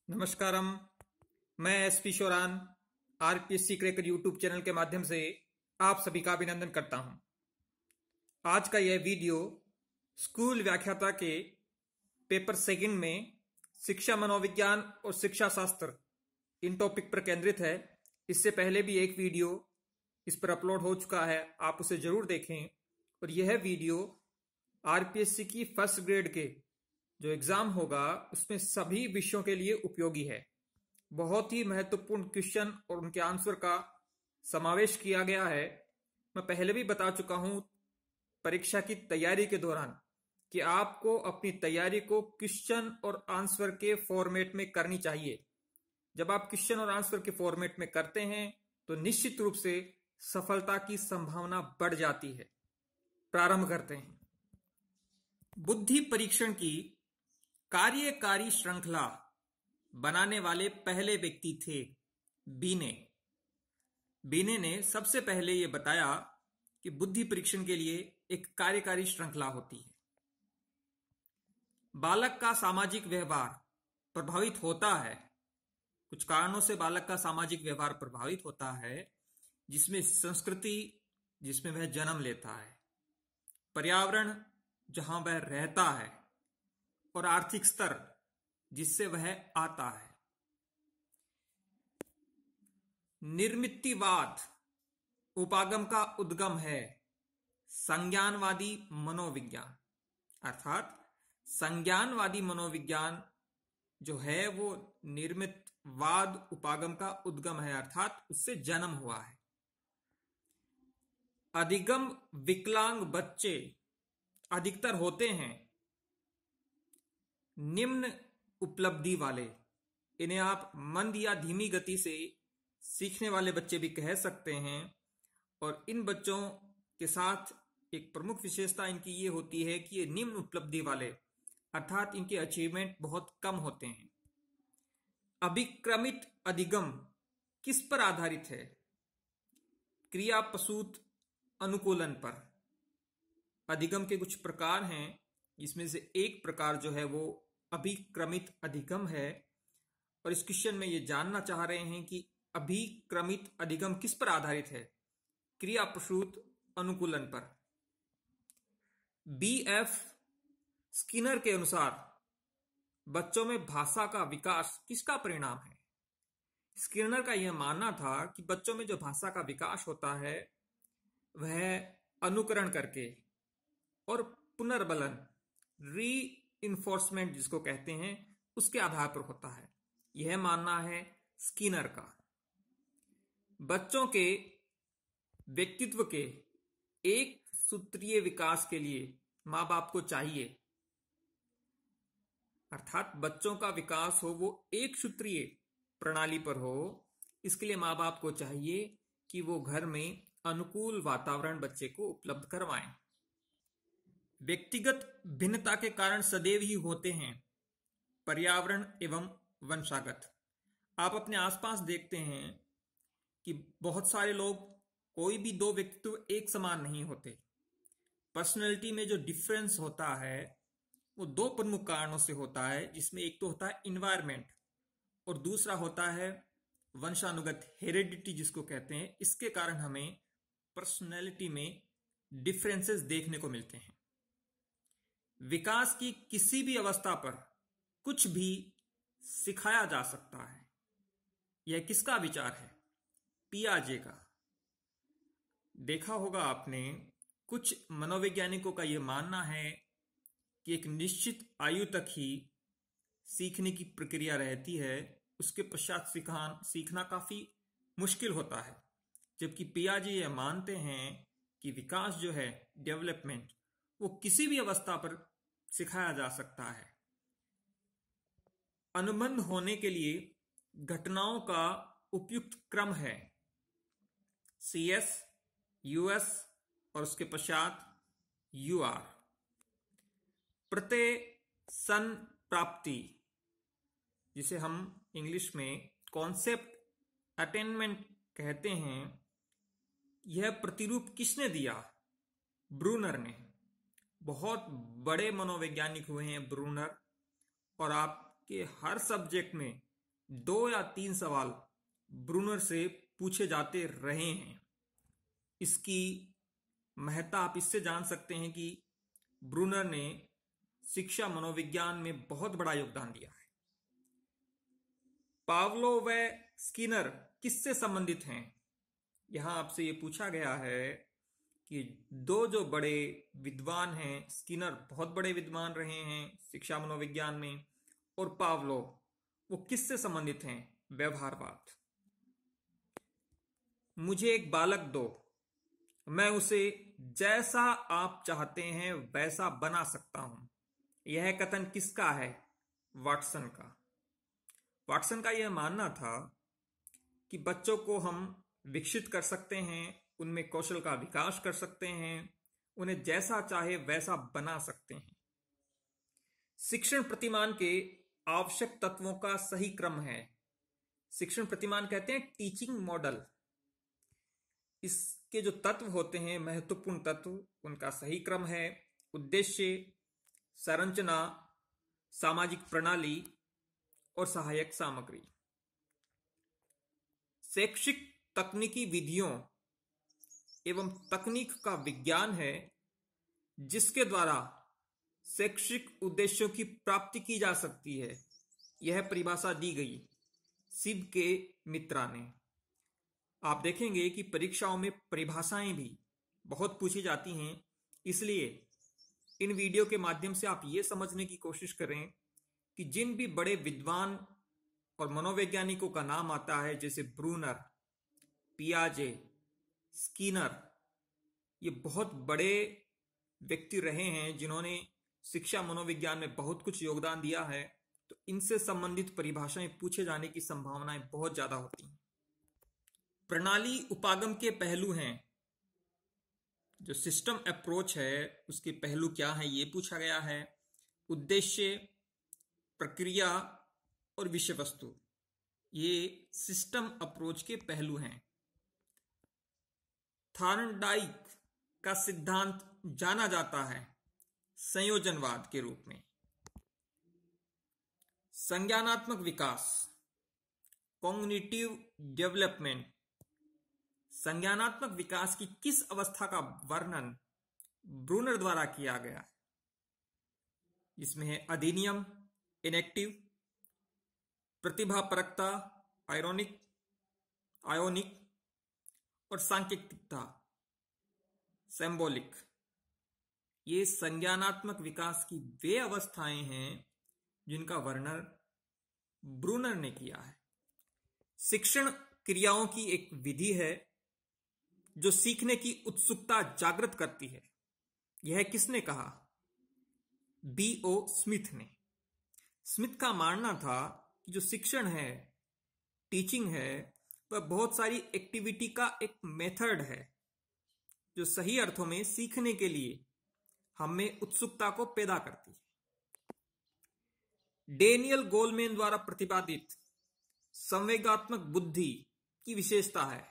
नमस्कारम। मैं SP Sheoran RPSC cracker YouTube channel के माध्यम से आप सभी का अभिनंदन करता हूं। आज का यह वीडियो स्कूल व्याख्याता के पेपर सेकंड में शिक्षा मनोविज्ञान और शिक्षा शास्त्र इन टॉपिक पर केंद्रित है। इससे पहले भी एक वीडियो इस पर अपलोड हो चुका है, आप उसे जरूर देखें। और यह वीडियो आरपीएससी की फर्स्ट ग्रेड के जो एग्जाम होगा उसमें सभी विषयों के लिए उपयोगी है। बहुत ही महत्वपूर्ण क्वेश्चन और उनके आंसर का समावेश किया गया है। मैं पहले भी बता चुका हूं परीक्षा की तैयारी के दौरान कि आपको अपनी तैयारी को क्वेश्चन और आंसर के फॉर्मेट में करनी चाहिए। जब आप क्वेश्चन और आंसर के फॉर्मेट में करते हैं तो निश्चित रूप से सफलता की संभावना बढ़ जाती है। प्रारंभ करते हैं। बुद्धि परीक्षण की कार्यकारी श्रृंखला बनाने वाले पहले व्यक्ति थे बीने। बीने ने सबसे पहले यह बताया कि बुद्धि परीक्षण के लिए एक कार्यकारी श्रृंखला होती है। बालक का सामाजिक व्यवहार प्रभावित होता है, कुछ कारणों से बालक का सामाजिक व्यवहार प्रभावित होता है, जिसमें संस्कृति जिसमें वह जन्म लेता है, पर्यावरण जहां वह रहता है, और आर्थिक स्तर जिससे वह आता है। निर्मितिवाद उपागम का उद्गम है संज्ञानवादी मनोविज्ञान, अर्थात संज्ञानवादी मनोविज्ञान जो है वो निर्मितवाद उपागम का उद्गम है, अर्थात उससे जन्म हुआ है। अधिगम विकलांग बच्चे अधिकतर होते हैं निम्न उपलब्धि वाले। इन्हें आप मंद या धीमी गति से सीखने वाले बच्चे भी कह सकते हैं। और इन बच्चों के साथ एक प्रमुख विशेषता इनकी ये होती है कि ये निम्न उपलब्धि वाले, अर्थात इनके अचीवमेंट बहुत कम होते हैं। अभिक्रमित अधिगम किस पर आधारित है? क्रिया प्रसूत अनुकूलन पर। अधिगम के कुछ प्रकार हैं, जिसमें से एक प्रकार जो है वो अभिक्रमित अधिगम है। और इस क्वेश्चन में ये जानना चाह रहे हैं कि अभिक्रमित अधिगम किस पर आधारित है? क्रिया प्रसूत अनुकूलन पर। बीएफ स्किनर के अनुसार बच्चों में भाषा का विकास किसका परिणाम है? स्किनर का यह मानना था कि बच्चों में जो भाषा का विकास होता है वह अनुकरण करके और पुनर्बलन रीइंफोर्समेंट जिसको कहते हैं उसके आधार पर होता है। यह मानना है स्किनर का। बच्चों के व्यक्तित्व के एक सूत्रीय विकास के लिए मां बाप को चाहिए, अर्थात बच्चों का विकास हो वो एक सूत्रीय प्रणाली पर हो, इसके लिए मां बाप को चाहिए कि वो घर में अनुकूल वातावरण बच्चे को उपलब्ध करवाएं। व्यक्तिगत भिन्नता के कारण सदैव ही होते हैं पर्यावरण एवं वंशागत। आप अपने आसपास देखते हैं कि बहुत सारे लोग, कोई भी दो व्यक्तित्व एक समान नहीं होते। पर्सनैलिटी में जो डिफरेंस होता है वो दो प्रमुख कारणों से होता है, जिसमें एक तो होता है इन्वायरमेंट और दूसरा होता है वंशानुगत हेरिडिटी जिसको कहते हैं। इसके कारण हमें पर्सनैलिटी में डिफरेंसेस देखने को मिलते हैं। विकास की किसी भी अवस्था पर कुछ भी सिखाया जा सकता है। यह किसका विचार है? पियाजे का। देखा होगा आपने, कुछ मनोवैज्ञानिकों का यह मानना है कि एक निश्चित आयु तक ही सीखने की प्रक्रिया रहती है, उसके पश्चात सीखना काफी मुश्किल होता है। जबकि पियाजे यह मानते हैं कि विकास जो है, डेवलपमेंट, वो किसी भी अवस्था पर सिखाया जा सकता है। अनुबंध होने के लिए घटनाओं का उपयुक्त क्रम है CS, US और उसके पश्चात UR। प्रत्यय सन प्राप्ति, जिसे हम इंग्लिश में कॉन्सेप्ट अटेनमेंट कहते हैं, यह प्रतिरूप किसने दिया? ब्रूनर ने। बहुत बड़े मनोवैज्ञानिक हुए हैं ब्रूनर, और आपके हर सब्जेक्ट में 2 या 3 सवाल ब्रूनर से पूछे जाते रहे हैं। इसकी महत्ता आप इससे जान सकते हैं कि ब्रूनर ने शिक्षा मनोविज्ञान में बहुत बड़ा योगदान दिया है। पावलोव व स्किनर किससे संबंधित हैं? यहां आपसे ये पूछा गया है कि दो जो बड़े विद्वान हैं, स्किनर बहुत बड़े विद्वान रहे हैं शिक्षा मनोविज्ञान में, और पावलोव, वो किससे संबंधित हैं? व्यवहारवाद। मुझे एक बालक दो, मैं उसे जैसा आप चाहते हैं वैसा बना सकता हूं। यह कथन किसका है? वाटसन का। वाटसन का यह मानना था कि बच्चों को हम विकसित कर सकते हैं, उनमें कौशल का विकास कर सकते हैं, उन्हें जैसा चाहे वैसा बना सकते हैं। शिक्षण प्रतिमान के आवश्यक तत्वों का सही क्रम है। शिक्षण प्रतिमान कहते हैं टीचिंग मॉडल। इसके जो तत्व होते हैं, महत्वपूर्ण तत्व, उनका सही क्रम है उद्देश्य, संरचना, सामाजिक प्रणाली और सहायक सामग्री। शैक्षिक तकनीकी विधियों एवं तकनीक का विज्ञान है जिसके द्वारा शैक्षिक उद्देश्यों की प्राप्ति की जा सकती है। यह परिभाषा दी गई सिब के मित्रा ने। आप देखेंगे कि परीक्षाओं में परिभाषाएं भी बहुत पूछी जाती हैं, इसलिए इन वीडियो के माध्यम से आप ये समझने की कोशिश करें कि जिन भी बड़े विद्वान और मनोवैज्ञानिकों का नाम आता है, जैसे ब्रूनर, पियाजे, स्किनर, ये बहुत बड़े व्यक्ति रहे हैं जिन्होंने शिक्षा मनोविज्ञान में बहुत कुछ योगदान दिया है, तो इनसे संबंधित परिभाषाएं पूछे जाने की संभावनाएं बहुत ज्यादा होती हैं। प्रणाली उपागम के पहलू हैं। जो सिस्टम अप्रोच है उसके पहलू क्या है, ये पूछा गया है। उद्देश्य, प्रक्रिया और विषय वस्तु, ये सिस्टम अप्रोच के पहलू हैं। थॉर्नडाइक का सिद्धांत जाना जाता है संयोजनवाद के रूप में। संज्ञानात्मक विकास, कॉग्निटिव डेवलपमेंट, संज्ञानात्मक विकास की किस अवस्था का वर्णन ब्रूनर द्वारा किया गया है? इसमें है अधिनियम, इनेक्टिव, प्रतिभापरकता, आयोनिक और सांकेतिकता, सिंबॉलिक। ये संज्ञानात्मक विकास की वे अवस्थाएं हैं जिनका वर्णन ब्रूनर ने किया है। शिक्षण क्रियाओं की एक विधि है जो सीखने की उत्सुकता जागृत करती है। यह किसने कहा? B.O. स्मिथ ने। स्मिथ का मानना था कि जो शिक्षण है, टीचिंग है, वह बहुत सारी एक्टिविटी का एक मेथड है जो सही अर्थों में सीखने के लिए हमें उत्सुकता को पैदा करती है। डेनियल गोलमैन द्वारा प्रतिपादित संवेगात्मक बुद्धि की विशेषता है।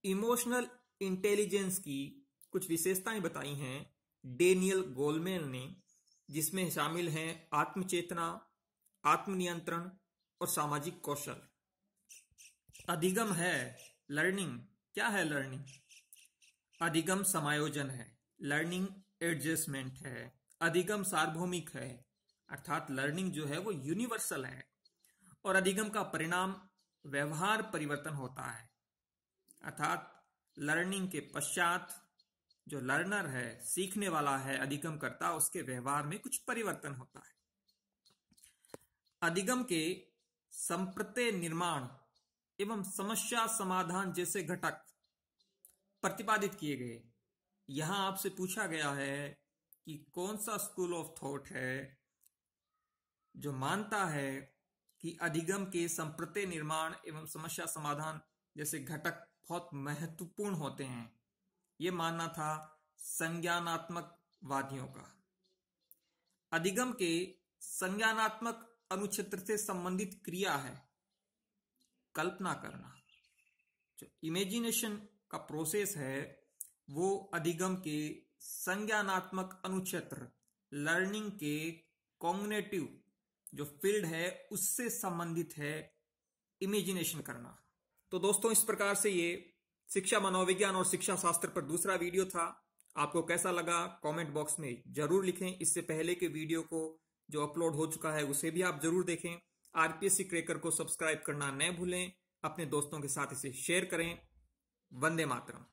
इमोशनल इंटेलिजेंस की कुछ विशेषताएं बताई हैं डेनियल गोलमैन ने, जिसमें शामिल हैं आत्मचेतना, आत्मनियंत्रण और सामाजिक कौशल। अधिगम है लर्निंग। क्या है लर्निंग? अधिगम समायोजन है, लर्निंग एडजस्टमेंट है। अधिगम सार्वभौमिक है, अर्थात लर्निंग जो है वो यूनिवर्सल है। और अधिगम का परिणाम व्यवहार परिवर्तन होता है, अर्थात लर्निंग के पश्चात जो लर्नर है, सीखने वाला है, अधिगम करता, उसके व्यवहार में कुछ परिवर्तन होता है। अधिगम के संप्रत्यय निर्माण एवं समस्या समाधान जैसे घटक प्रतिपादित किए गए। यहां आपसे पूछा गया है कि कौन सा स्कूल ऑफ थॉट है जो मानता है कि अधिगम के संप्रत्यय निर्माण एवं समस्या समाधान जैसे घटक बहुत महत्वपूर्ण होते हैं। यह मानना था संज्ञानात्मक वादियों का। अधिगम के संज्ञानात्मक अनुक्षेत्र से संबंधित क्रिया है कल्पना करना। जो इमेजिनेशन का प्रोसेस है वो अधिगम के संज्ञानात्मक अनुक्षेत्र, लर्निंग के कॉग्निटिव जो फील्ड है उससे संबंधित है इमेजिनेशन करना। तो दोस्तों, इस प्रकार से ये शिक्षा मनोविज्ञान और शिक्षा शास्त्र पर दूसरा वीडियो था। आपको कैसा लगा कमेंट बॉक्स में जरूर लिखें। इससे पहले के वीडियो को जो अपलोड हो चुका है उसे भी आप जरूर देखें। आरपीएससी क्रैकर को सब्सक्राइब करना न भूलें। अपने दोस्तों के साथ इसे शेयर करें। वंदे मातरम।